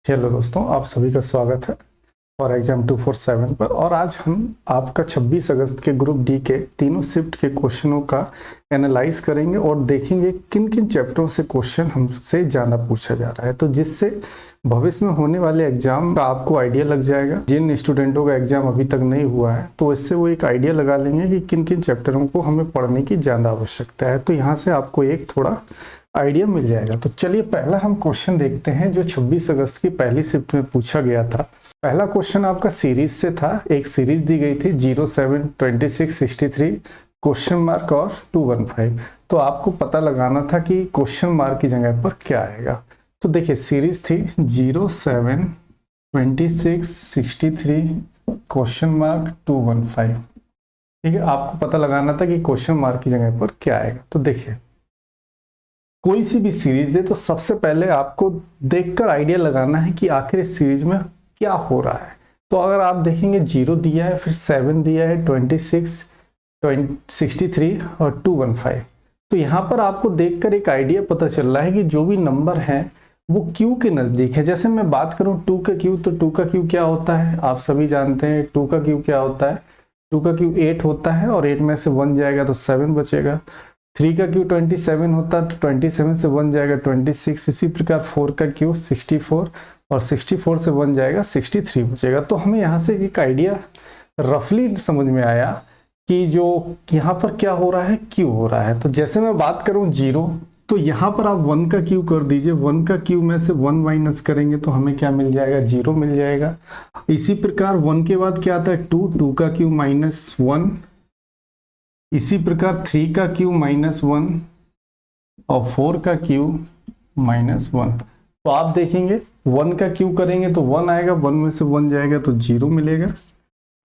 Hello दोस्तों, आप सभी का स्वागत है और एग्जाम 247 पर। और आज हम आपका 26 अगस्त के ग्रुप डी के तीनों शिफ्ट के क्वेश्चनों का एनालाइज करेंगे और देखेंगे किन किन चैप्टरों से क्वेश्चन हमसे ज़्यादा पूछा जा रहा है, तो जिससे भविष्य में होने वाले एग्जाम का आपको आइडिया लग जाएगा। जिन स्टूडेंटों का एग्जाम अभी तक नहीं हुआ है तो इससे वो एक आइडिया लगा लेंगे कि किन किन चैप्टरों को हमें पढ़ने की ज़्यादा आवश्यकता है। तो यहाँ से आपको एक थोड़ा आइडिया मिल जाएगा। तो चलिए पहला हम क्वेश्चन देखते हैं जो 26 अगस्त की पहली शिफ्ट में पूछा गया था। पहला क्वेश्चन आपका सीरीज से था। एक सीरीज दी गई थी 07, 26, 63 क्वेश्चन मार्क और 215। तो आपको पता लगाना था कि क्वेश्चन मार्क की जगह पर क्या आएगा। तो देखिए सीरीज थी 07, 26, 63 क्वेश्चन मार्क 215। ठीक है, आपको पता लगाना था कि क्वेश्चन मार्क की जगह पर क्या आएगा। तो देखिए कोई सी भी सीरीज दे तो सबसे पहले आपको देखकर आइडिया लगाना है कि आखिर इस सीरीज में क्या हो रहा है। तो अगर आप देखेंगे 0 दिया है, फिर 7 दिया है, 26, 63 और 215। तो यहाँ पर आपको देखकर एक आइडिया पता चल रहा है कि जो भी नंबर है वो क्यू के नज़दीक है। जैसे मैं बात करूँ 2 का क्यू, तो 2 का क्यू क्या होता है आप सभी जानते हैं। 2 का क्यू क्या होता है, 2 का क्यू 8 होता है और 8 में से 1 जाएगा तो 7 बचेगा। 3 का क्यू 27 होता है तो 27 से 1 जाएगा 26। इसी प्रकार 4 का क्यू 64 और 64 से 1 जाएगा 63 बचेगा। तो हमें यहाँ से एक आइडिया रफली समझ में आया कि जो यहाँ पर क्या हो रहा है, क्यू हो रहा है। तो जैसे मैं बात करूँ 0, तो यहाँ पर आप 1 का क्यू कर दीजिए। 1 का क्यू में से 1 माइनस करेंगे तो हमें क्या मिल जाएगा, 0 मिल जाएगा। इसी प्रकार 1 के बाद क्या आता है 2 का क्यू -1। इसी प्रकार 3 का क्यू -1 और 4 का क्यू -1। तो आप देखेंगे 1 का क्यू करेंगे तो 1 आएगा, 1 में से 1 जाएगा तो 0 मिलेगा।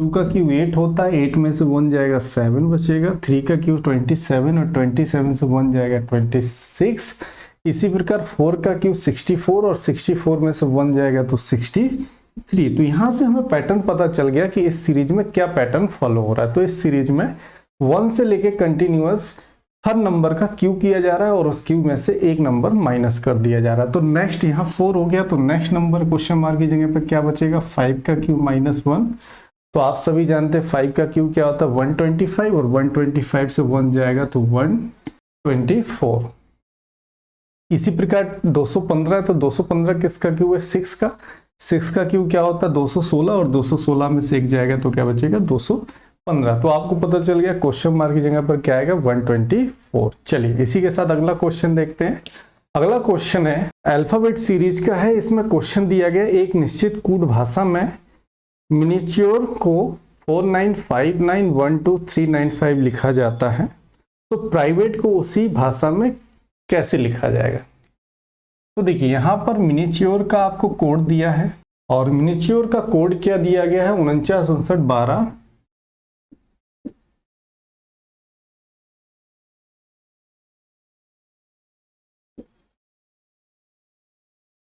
2 का क्यू 8 होता है, 8 में से 1 जाएगा 7 बचेगा। 3 का क्यू 27 और 27 से 1 जाएगा 26। इसी प्रकार 4 का क्यू 64 और 64 में से 1 जाएगा तो 63। तो यहाँ से हमें पैटर्न पता चल गया कि इस सीरीज में क्या पैटर्न फॉलो हो रहा है। तो इस सीरीज में 1 से लेके कंटिन्यूअस हर नंबर का क्यू किया जा रहा है और उस क्यू में से एक नंबर माइनस कर दिया जा रहा है। तो नेक्स्ट यहाँ 4 हो गया, तो नेक्स्ट नंबर क्वेश्चन मार्क की जगह पे क्या बचेगा, 5 का क्यू -1। तो आप सभी जानते हैं 5 का क्यू क्या होता है 125 और 125 से 1 जाएगा तो 124। इसी प्रकार 215 है तो 215 किसका क्यू है, 6 का। 6 का क्यू क्या होता है 216 और 216 में से 1 जाएगा तो क्या बचेगा 215। तो आपको पता चल गया क्वेश्चन मार्क की जगह पर क्या आएगा 124। चलिए इसी के साथ अगला क्वेश्चन देखते हैं। अगला क्वेश्चन है अल्फाबेट सीरीज का है। इसमें क्वेश्चन दिया गया एक निश्चित कूट भाषा में मिनिच्योर को 495912 लिखा जाता है, तो प्राइवेट को उसी भाषा में कैसे लिखा जाएगा। तो देखिए यहाँ पर मिनिच्योर का आपको कोड दिया है और मिनिच्योर का कोड क्या दिया गया है 495912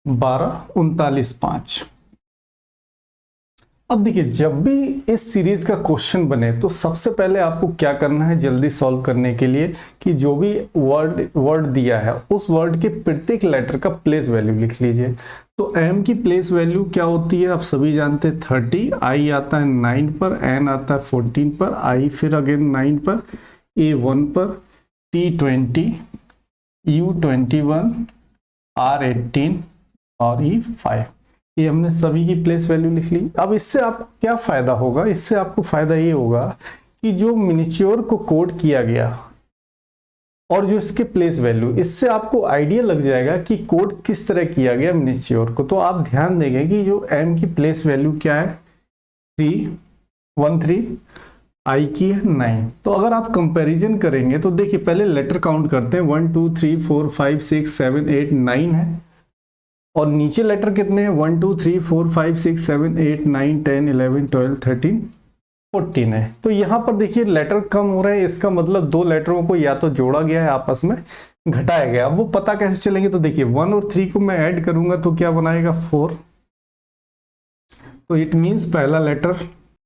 1239.5। अब देखिए जब भी इस सीरीज का क्वेश्चन बने तो सबसे पहले आपको क्या करना है जल्दी सॉल्व करने के लिए कि जो भी वर्ड दिया है उस वर्ड के प्रत्येक लेटर का प्लेस वैल्यू लिख लीजिए। तो m की प्लेस वैल्यू क्या होती है आप सभी जानते हैं 30, i आता है 9 पर, n आता है 14 पर, i फिर अगेन 9 पर, a 1 पर, t 20, u 21, r 18 और e 5। ये हमने सभी की प्लेस वैल्यू लिख ली। अब इससे आपको क्या फायदा होगा, इससे आपको फायदा ये होगा कि जो मिनिच्योर को कोड किया गया और जो इसके प्लेस वैल्यू, इससे आपको आइडिया लग जाएगा कि कोड किस तरह किया गया मिनिच्योर को। तो आप ध्यान देंगे कि जो m की प्लेस वैल्यू क्या है 313, i की है 9। तो अगर आप कंपैरिजन करेंगे तो देखिए पहले लेटर काउंट करते हैं 1 2 3 4 5 6 7 8 9 है और नीचे लेटर कितने हैं 1 2 3 4 5 6 7 8 9 10 11 12 13 14 है। तो यहाँ पर देखिए लेटर कम हो रहे हैं, इसका मतलब 2 लेटरों को या तो जोड़ा गया है आपस में घटाया गया। अब वो पता कैसे चलेंगे, तो देखिए 1 और 3 को मैं ऐड करूंगा तो क्या बनाएगा 4। तो इट मीन्स पहला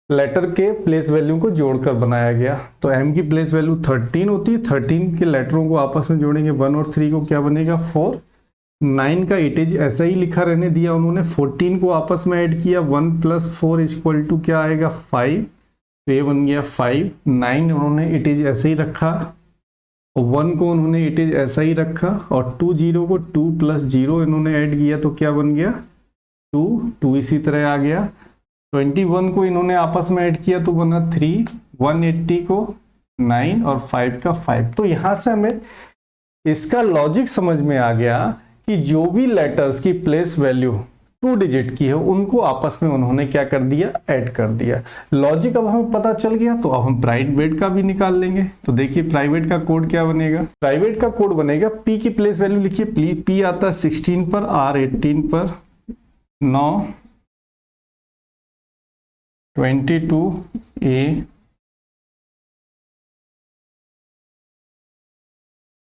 लेटर के प्लेस वैल्यू को जोड़कर बनाया गया। तो m की प्लेस वैल्यू 13 होती है, 13 के लेटरों को आपस में जोड़ेंगे 1 और 3 को क्या बनेगा 4। 9 का इटेज ऐसा ही लिखा रहने दिया उन्होंने, 14 को आपस में ऐड किया, 1 + 4 = क्या आएगा 5, तो ये बन गया 5। 9 उन्होंने इटेज ऐसे ही रखा, 1 को उन्होंने इटेज ऐसा ही रखा, और 2 0 को 2 + 0 इन्होंने ऐड किया तो क्या बन गया 2, 2 इसी तरह आ गया। 21 को इन्होंने आपस में ऐड किया तो बना 3, 180 को 9 और 5 का 5। तो यहां से हमें इसका लॉजिक समझ में आ गया कि जो भी लेटर्स की प्लेस वैल्यू 2 डिजिट की है उनको आपस में उन्होंने क्या कर दिया, ऐड कर दिया। लॉजिक अब हमें पता चल गया, तो अब हम प्राइवेट का भी निकाल लेंगे। तो देखिए प्राइवेट का कोड क्या बनेगा, प्राइवेट का कोड बनेगा P की प्लेस वैल्यू लिखिए, P आता है 16 पर, R 18 पर, 9 22 A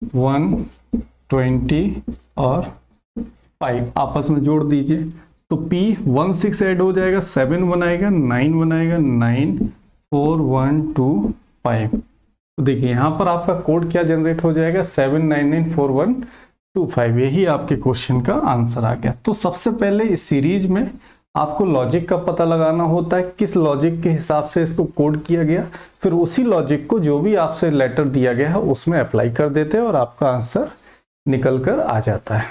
120 और 5 आपस में जोड़ दीजिए, तो P 1 6 ऐड हो जाएगा, 7 बनाएगा, 9 बनाएगा, 9 4 1 2 5। तो देखिए यहाँ पर आपका कोड क्या जनरेट हो जाएगा 7994125। यही आपके क्वेश्चन का आंसर आ गया। तो सबसे पहले इस सीरीज में आपको लॉजिक का पता लगाना होता है, किस लॉजिक के हिसाब से इसको कोड किया गया, फिर उसी लॉजिक को जो भी आपसे लेटर दिया गया है उसमें अप्लाई कर देते हैं और आपका आंसर निकल कर आ जाता है।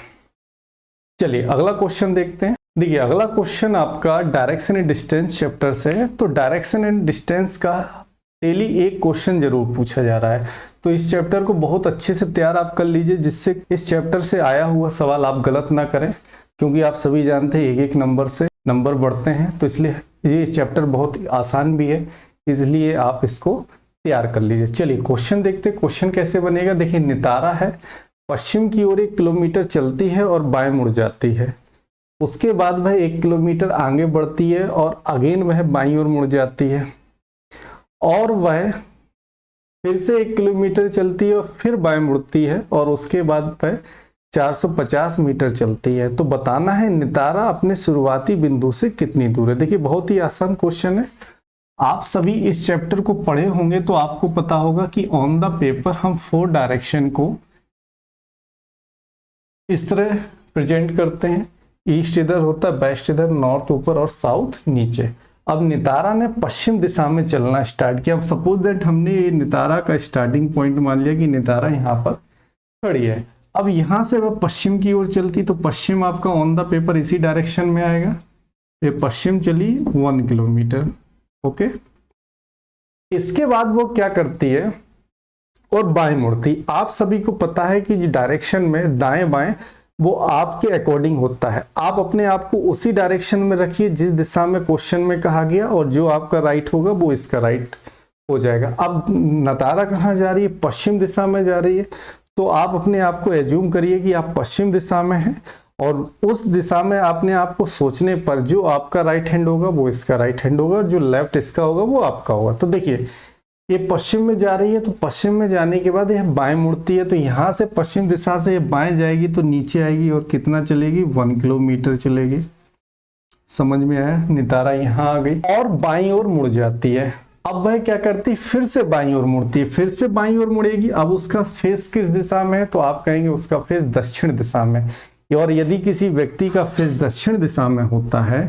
चलिए अगला क्वेश्चन देखते हैं। देखिए अगला क्वेश्चन आपका डायरेक्शन एंड डिस्टेंस चैप्टर से है। तो डायरेक्शन एंड डिस्टेंस का डेली एक क्वेश्चन जरूर पूछा जा रहा है, तो इस चैप्टर को बहुत अच्छे से तैयार आप कर लीजिए, जिससे इस चैप्टर से आया हुआ सवाल आप गलत ना करें, क्योंकि आप सभी जानते हैं एक एक नंबर से नंबर बढ़ते हैं, तो इसलिए ये चैप्टर बहुत आसान भी है, इसलिए आप इसको तैयार कर लीजिए। चलिए क्वेश्चन देखते हैं, क्वेश्चन कैसे बनेगा। देखिए नितारा है, पश्चिम की ओर 1 किलोमीटर चलती है और बाएं मुड़ जाती है, उसके बाद वह 1 किलोमीटर आगे बढ़ती है और अगेन वह बाईं ओर मुड़ जाती है, और वह फिर से 1 किलोमीटर चलती है और फिर बाएं मुड़ती है, और उसके बाद वह 450 मीटर चलती है। तो बताना है नितारा अपने शुरुआती बिंदु से कितनी दूर है। देखिए बहुत ही आसान क्वेश्चन है, आप सभी इस चैप्टर को पढ़े होंगे तो आपको पता होगा कि ऑन द पेपर हम 4 डायरेक्शन को इस तरह प्रेजेंट करते हैं, ईस्ट इधर होता है, वेस्ट इधर, नॉर्थ ऊपर और साउथ नीचे। अब नितारा ने पश्चिम दिशा में चलना स्टार्ट किया। अब सपोज दैट हमने ये नितारा का स्टार्टिंग पॉइंट मान लिया कि नितारा यहाँ पर खड़ी है, अब यहां से वह पश्चिम की ओर चलती, तो पश्चिम आपका ऑन द पेपर इसी डायरेक्शन में आएगा, ये पश्चिम चली 1 किलोमीटर, ओके। इसके बाद वो क्या करती है और बाएं मुड़ती। आप सभी को पता है कि डायरेक्शन में दाएं बाएं वो आपके अकॉर्डिंग होता है, आप अपने आप को उसी डायरेक्शन में रखिए जिस दिशा में क्वेश्चन में कहा गया, और जो आपका राइट होगा वो इसका राइट हो जाएगा। अब नितारा कहाँ जा रही है, पश्चिम दिशा में जा रही है, तो आप अपने आप को एज्यूम करिए कि आप पश्चिम दिशा में हैं, और उस दिशा में अपने आप को सोचने पर जो आपका राइट हैंड होगा वो इसका राइट हैंड होगा, और जो लेफ्ट इसका होगा वो आपका होगा। तो देखिए ये पश्चिम में जा रही है, तो पश्चिम में जाने के बाद यह बाएं मुड़ती है, तो यहाँ से पश्चिम दिशा से ये बाएं जाएगी तो नीचे आएगी और कितना चलेगी 1 किलोमीटर चलेगी। समझ में आया, नितारा यहाँ आ गई और बाईं ओर मुड़ जाती है। अब वह क्या करती, फिर से बाईं ओर मुड़ती है, फिर से बाईं ओर मुड़ेगी। अब उसका फेस किस दिशा में है, तो आप कहेंगे उसका फेस दक्षिण दिशा में, और यदि किसी व्यक्ति का फेस दक्षिण दिशा में होता है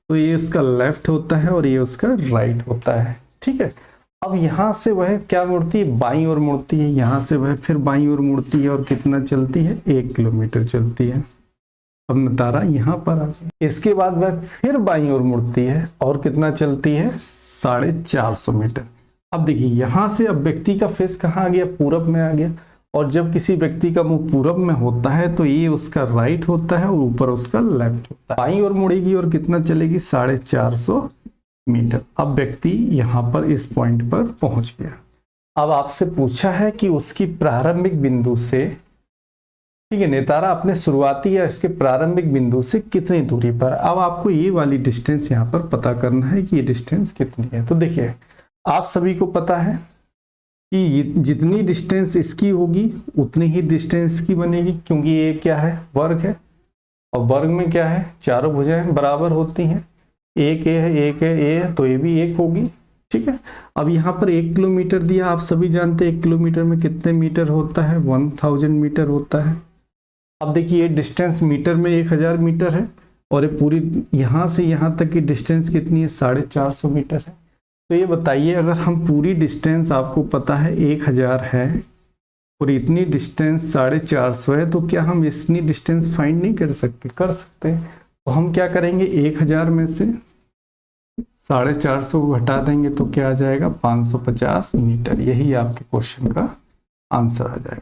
तो ये उसका लेफ्ट होता है और ये उसका राइट होता है, ठीक है। अब यहाँ से वह क्या मुड़ती है, बाईं ओर मुड़ती है, यहाँ से वह फिर बाईं ओर मुड़ती है और कितना चलती है 1 किलोमीटर चलती है। अब नितारा यहाँ पर आ गई, इसके बाद वह फिर बाईं ओर मुड़ती है और कितना चलती है 450 मीटर। अब देखिए यहाँ से अब व्यक्ति का फेस कहाँ आ गया, पूरब में आ गया, और जब किसी व्यक्ति का मुंह पूरब में होता है तो ये उसका राइट होता है और ऊपर उसका लेफ्ट होता है। बाईं ओर मुड़ेगी और कितना चलेगी 450 मीटर। अब व्यक्ति यहाँ पर इस पॉइंट पर पहुंच गया। अब आपसे पूछा है कि उसकी प्रारंभिक बिंदु से, ठीक है, नितारा अपने शुरुआती या इसके प्रारंभिक बिंदु से कितनी दूरी पर। अब आपको ये वाली डिस्टेंस यहाँ पर पता करना है कि ये डिस्टेंस कितनी है। तो देखिए आप सभी को पता है कि जितनी डिस्टेंस इसकी होगी उतनी ही डिस्टेंस की बनेगी, क्योंकि ये क्या है, वर्ग है, और वर्ग में क्या है, चारों भुजाएं बराबर होती हैं, एक ए है, एक है, ए है, तो ये भी 1 होगी, ठीक है। अब यहाँ पर 1 किलोमीटर दिया, आप सभी जानते हैं 1 किलोमीटर में कितने मीटर होता है, 1000 मीटर होता है, अब देखिए डिस्टेंस मीटर में 1000 मीटर है और ये पूरी यहाँ से यहाँ तक की डिस्टेंस कितनी है, 450 मीटर है। तो ये बताइए अगर हम पूरी डिस्टेंस आपको पता है 1000 है और इतनी डिस्टेंस 450 है, तो क्या हम इतनी डिस्टेंस फाइंड नहीं कर सकते? कर सकते हैं। तो हम क्या करेंगे, 1000 में से 450 को घटा देंगे तो क्या आ जाएगा, 550 मीटर। यही आपके क्वेश्चन का आंसर आ जाएगा।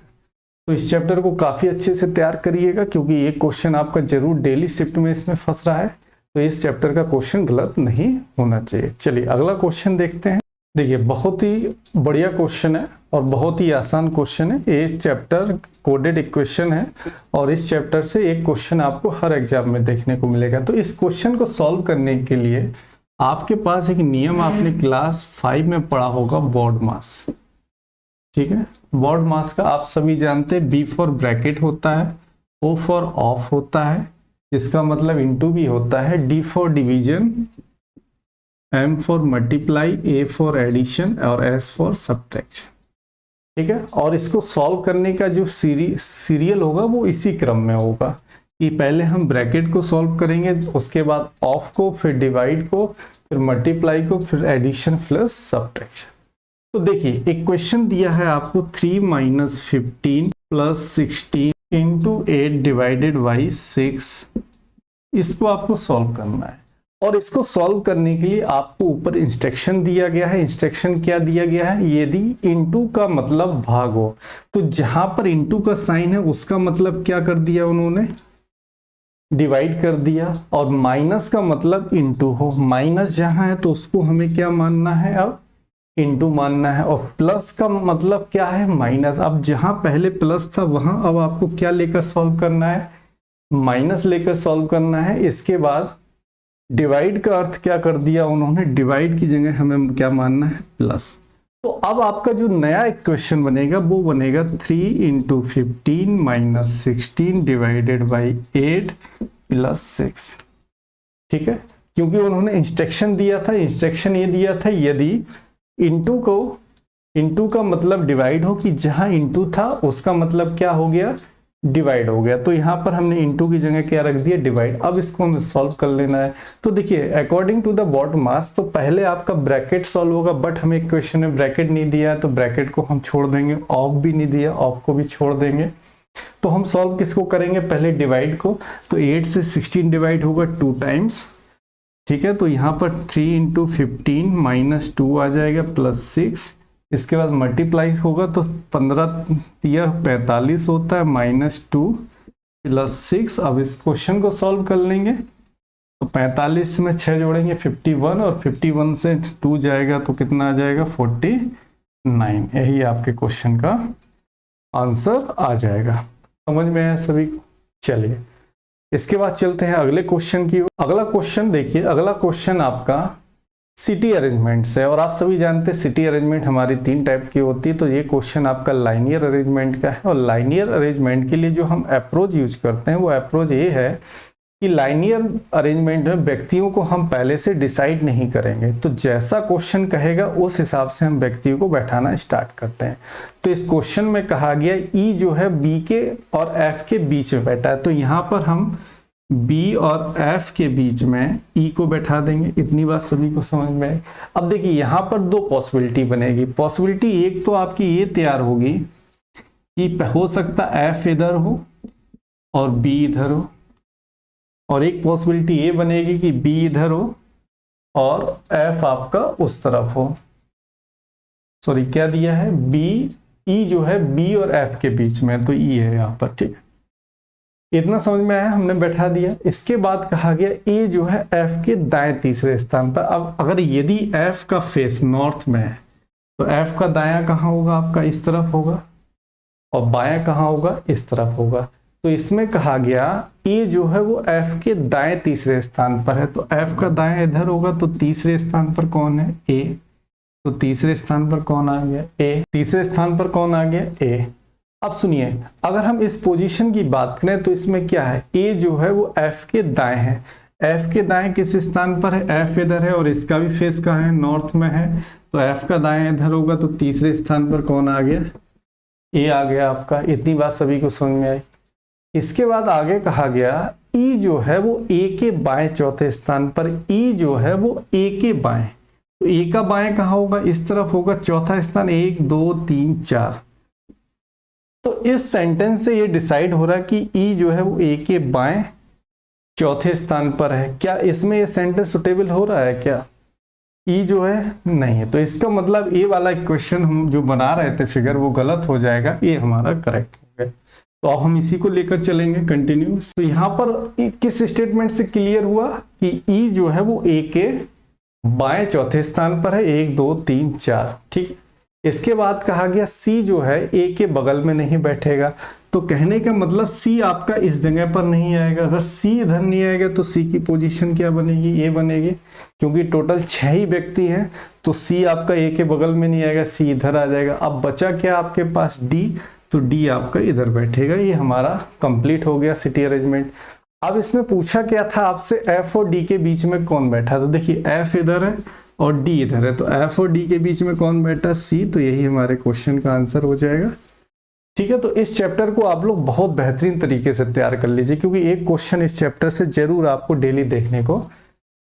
तो इस चैप्टर को काफी अच्छे से तैयार करिएगा, क्योंकि ये क्वेश्चन आपका जरूर डेली शिफ्ट में इसमें फंस रहा है, तो इस चैप्टर का क्वेश्चन गलत नहीं होना चाहिए। चलिए अगला क्वेश्चन देखते हैं। देखिए बहुत ही बढ़िया क्वेश्चन है और बहुत ही आसान क्वेश्चन है। ये चैप्टर कोडेड इक्वेशन है और इस चैप्टर से एक क्वेश्चन आपको हर एग्जाम में देखने को मिलेगा। तो इस क्वेश्चन को सॉल्व करने के लिए आपके पास एक नियम आपने क्लास 5 में पढ़ा होगा, बोर्ड मास। ठीक है, बोर्ड मास का आप सभी जानते हैं, बी फॉर ब्रैकेट होता है, ओ फॉर ऑफ होता है, इसका मतलब इनटू भी होता है, D for division, M for multiply, A for addition और एस फॉर सब्ट्रैक्शन। ठीक है, और इसको सॉल्व करने का जो सीरियल होगा वो इसी क्रम में होगा कि पहले हम ब्रैकेट को सॉल्व करेंगे, उसके बाद ऑफ को, फिर डिवाइड को, फिर मल्टीप्लाई को, फिर एडिशन प्लस सब्ट्रैक्शन। तो देखिए एक क्वेश्चन दिया है आपको 3 - 15 + 16 × 8 डिवाइडेड बाई 6। इसको आपको सॉल्व करना है और इसको सॉल्व करने के लिए आपको ऊपर इंस्ट्रक्शन दिया गया है। इंस्ट्रक्शन क्या दिया गया है, यदि इनटू का मतलब भाग हो, तो जहां पर इनटू का साइन है उसका मतलब क्या कर दिया उन्होंने, डिवाइड कर दिया, और माइनस का मतलब इनटू हो, माइनस जहां है तो उसको हमें क्या मानना है, अब इनटू मानना है, और प्लस का मतलब क्या है, माइनस। अब जहां पहले प्लस था वहां अब आपको क्या लेकर सॉल्व करना है, माइनस लेकर सॉल्व करना है। इसके बाद डिवाइड का अर्थ क्या कर दिया उन्होंने, डिवाइड की जगह हमें क्या मानना है, प्लस। तो अब आपका जो नया इक्वेशन बनेगा वो बनेगा 3 × 15 - 16 डिवाइडेड बाई 8 + 6। ठीक है, क्योंकि उन्होंने इंस्ट्रक्शन दिया था, इंस्ट्रक्शन ये दिया था यदि इनटू का मतलब डिवाइड हो, कि जहां इनटू था उसका मतलब क्या हो गया, डिवाइड हो गया। तो यहाँ पर हमने इनटू की जगह क्या रख दिया, डिवाइड। अब इसको हमें सॉल्व कर लेना है। तो देखिए अकॉर्डिंग टू द बोर्ड मास, तो पहले आपका ब्रैकेट सॉल्व होगा, बट हमें इक्वेशन में ब्रैकेट नहीं दिया है तो ब्रैकेट को हम छोड़ देंगे, ऑफ भी नहीं दिया, ऑफ को भी छोड़ देंगे। तो हम सॉल्व किसको करेंगे, पहले डिवाइड को। तो 8 से 16 डिवाइड होगा 2 टाइम्स। ठीक है, तो यहाँ पर 3 × 15 - 2 आ जाएगा प्लस 6। इसके बाद मल्टीप्लाई होगा तो 15 या 45 होता है, -2 + 6। अब इस क्वेश्चन को सॉल्व कर लेंगे तो 45 में 6 जोड़ेंगे 51, और 51 से 2 जाएगा तो कितना आ जाएगा, 49। यही आपके क्वेश्चन का आंसर आ जाएगा। समझ में आया सभी को? चलिए इसके बाद चलते हैं अगले क्वेश्चन की। अगला क्वेश्चन देखिए, अगला क्वेश्चन आपका सिटी अरेंजमेंट से, और आप सभी जानते हैं सिटी अरेंजमेंट हमारी 3 टाइप की होती है। तो ये क्वेश्चन आपका लाइनियर अरेंजमेंट का है, और लाइनियर अरेंजमेंट के लिए जो हम अप्रोच यूज करते हैं वो अप्रोच ये है कि लाइनियर अरेंजमेंट में व्यक्तियों को हम पहले से डिसाइड नहीं करेंगे, तो जैसा क्वेश्चन कहेगा उस हिसाब से हम व्यक्तियों को बैठाना स्टार्ट करते हैं। तो इस क्वेश्चन में कहा गया ई जो है बी के और एफ के बीच में बैठा है, तो यहाँ पर हम बी और एफ के बीच में ई को बैठा देंगे। इतनी बात सभी को समझ में आई। अब देखिए यहाँ पर 2 पॉसिबिलिटी बनेगी। पॉसिबिलिटी एक तो आपकी ये तैयार होगी कि हो सकता एफ इधर हो और बी इधर हो, और एक पॉसिबिलिटी ये बनेगी कि बी इधर हो और एफ आपका उस तरफ हो। सॉरी क्या दिया है, बी, ई जो है बी और एफ के बीच में, तो ई है यहाँ पर। ठीक है, इतना समझ में आया, हमने बैठा दिया। इसके बाद कहा गया ए जो है एफ के दाएं तीसरे स्थान पर। अब अगर यदि एफ का फेस नॉर्थ में है तो एफ का दायां कहाँ होगा, आपका इस तरफ होगा, और बायां कहाँ होगा, इस तरफ होगा। तो इसमें कहा गया ए जो है वो एफ के दाएं तीसरे स्थान पर है, तो एफ का दायां इधर होगा, तो तीसरे स्थान पर कौन है, ए। तो तीसरे स्थान पर कौन आ गया, ए। तीसरे स्थान पर कौन आ गया, ए। अब सुनिए, अगर हम इस पोजीशन की बात करें तो इसमें क्या है, ए जो है वो एफ के दाएं है। एफ के दाएं किस स्थान पर है, एफ इधर है, और इसका भी फेस कहाँ है, नॉर्थ में है, तो एफ का दाएं इधर होगा, तो तीसरे स्थान पर कौन आ गया, ए आ गया आपका। इतनी बात सभी को समझ में आई। इसके बाद आगे कहा गया ई जो है वो ए के बाएं चौथे स्थान पर, ई जो है वो ए के बाएं, तो ए का बाएं कहाँ होगा, इस तरफ होगा, चौथा स्थान 1 2 3 4। तो इस सेंटेंस से ये डिसाइड हो रहा है कि ई जो है वो ए के बाएं चौथे स्थान पर है। क्या इसमें ये सेंटेंस सुटेबल हो रहा है क्या? ई जो है नहीं है, तो इसका मतलब ए वाला इक्वेशन हम जो बना रहे थे फिगर वो गलत हो जाएगा, ये हमारा करेक्ट हो गया। तो अब हम इसी को लेकर चलेंगे कंटिन्यू। तो यहाँ पर किस स्टेटमेंट से क्लियर हुआ कि ई जो है वो ए के बाएं चौथे स्थान पर है, 1 2 3 4, ठीक। इसके बाद कहा गया सी जो है ए के बगल में नहीं बैठेगा, तो कहने का मतलब सी आपका इस जगह पर नहीं आएगा। अगर सी इधर नहीं आएगा तो सी की पोजीशन क्या बनेगी, ये बनेगी, क्योंकि टोटल 6 ही व्यक्ति हैं, तो सी आपका ए के बगल में नहीं आएगा, सी इधर आ जाएगा। अब बचा क्या आपके पास, डी, तो डी आपका इधर बैठेगा। ये हमारा कंप्लीट हो गया सिटी अरेंजमेंट। अब इसमें पूछा क्या था आपसे, एफ और डी के बीच में कौन बैठा, तो देखिए एफ इधर है और डी इधर है, तो एफ और डी के बीच में कौन बैठा, सी, तो यही हमारे क्वेश्चन का आंसर हो जाएगा। ठीक है, तो इस चैप्टर को आप लोग बहुत बेहतरीन तरीके से तैयार कर लीजिए, क्योंकि एक क्वेश्चन इस चैप्टर से जरूर आपको डेली देखने को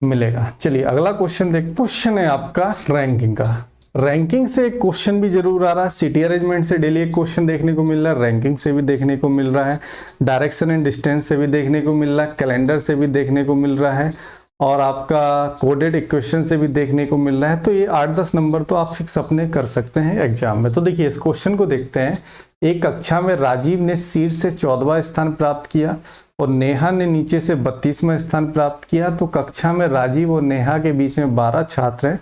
मिलेगा। चलिए अगला क्वेश्चन देख, क्वेश्चन है आपका रैंकिंग का। रैंकिंग से एक क्वेश्चन भी जरूर आ रहा है, सिटी अरेंजमेंट से डेली एक क्वेश्चन देखने को मिल रहा है, रैंकिंग से भी देखने को मिल रहा है, डायरेक्शन एंड डिस्टेंस से भी देखने को मिल रहा है, कैलेंडर से भी देखने को मिल रहा है, और आपका कोडेड इक्वेशन से भी देखने को मिल रहा है। तो ये 8-10 नंबर तो आप फिक्स अपने कर सकते हैं एग्जाम में। तो देखिए इस क्वेश्चन को देखते हैं। एक कक्षा में राजीव ने शीर्ष से 14वां स्थान प्राप्त किया और नेहा ने नीचे से 32वां स्थान प्राप्त किया। तो कक्षा में राजीव और नेहा के बीच में 12 छात्र हैं,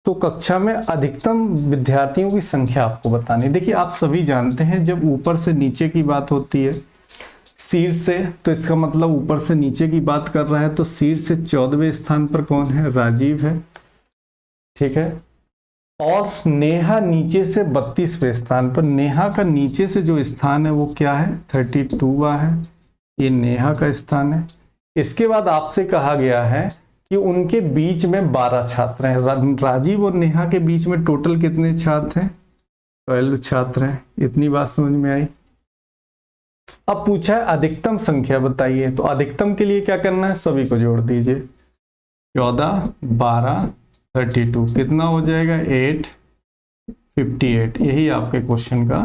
तो कक्षा में अधिकतम विद्यार्थियों की संख्या आपको बतानी। देखिए आप सभी जानते हैं जब ऊपर से नीचे की बात होती है, शीर्ष से, तो इसका मतलब ऊपर से नीचे की बात कर रहा है, तो शीर्ष से 14वें स्थान पर कौन है, राजीव है, ठीक है। और नेहा नीचे से 32वें स्थान पर, नेहा का नीचे से जो स्थान है वो क्या है, 32वां है, ये नेहा का स्थान है। इसके बाद आपसे कहा गया है कि उनके बीच में 12 छात्र हैं। राजीव और नेहा के बीच में टोटल कितने छात्र हैं, 12 छात्र हैं। इतनी बात समझ में आई। अब पूछा है अधिकतम संख्या बताइए, तो अधिकतम के लिए क्या करना है, सभी को जोड़ दीजिए, 14 12 32, कितना हो जाएगा, 8 58। यही आपके क्वेश्चन का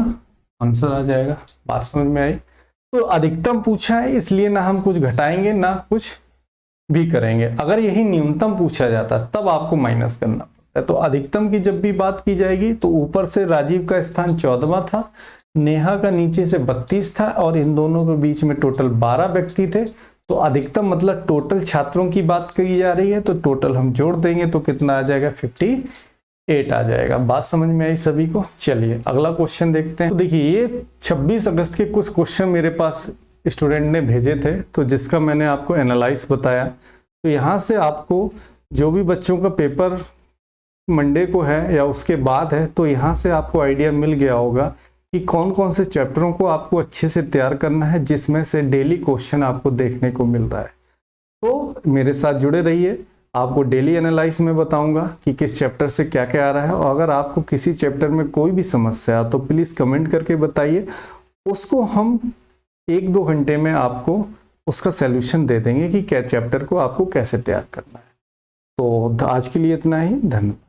आंसर आ जाएगा। बात समझ में आई। तो अधिकतम पूछा है, इसलिए ना हम कुछ घटाएंगे ना कुछ भी करेंगे। अगर यही न्यूनतम पूछा जाता तब आपको माइनस करना पड़ता है। तो अधिकतम की जब भी बात की जाएगी तो ऊपर से राजीव का स्थान 14वां था, नेहा का नीचे से 32 था, और इन दोनों के बीच में टोटल 12 व्यक्ति थे। तो अधिकतम मतलब टोटल छात्रों की बात की जा रही है, तो टोटल हम जोड़ देंगे तो कितना आ जाएगा, 58 आ जाएगा। बात समझ में आई सभी को। चलिए अगला क्वेश्चन देखते हैं। तो देखिए ये 26 अगस्त के कुछ क्वेश्चन मेरे पास स्टूडेंट ने भेजे थे, तो जिसका मैंने आपको एनालाइज बताया। तो यहाँ से आपको जो भी बच्चों का पेपर मंडे को है या उसके बाद है, तो यहाँ से आपको आइडिया मिल गया होगा कि कौन कौन से चैप्टरों को आपको अच्छे से तैयार करना है, जिसमें से डेली क्वेश्चन आपको देखने को मिल रहा है। तो मेरे साथ जुड़े रहिए, आपको डेली एनालाइज में बताऊंगा कि किस चैप्टर से क्या क्या आ रहा है। और अगर आपको किसी चैप्टर में कोई भी समस्या तो प्लीज़ कमेंट करके बताइए, उसको हम 1-2 घंटे में आपको उसका सलूशन दे देंगे कि क्या चैप्टर को आपको कैसे तैयार करना है। तो आज के लिए इतना ही, धन्यवाद।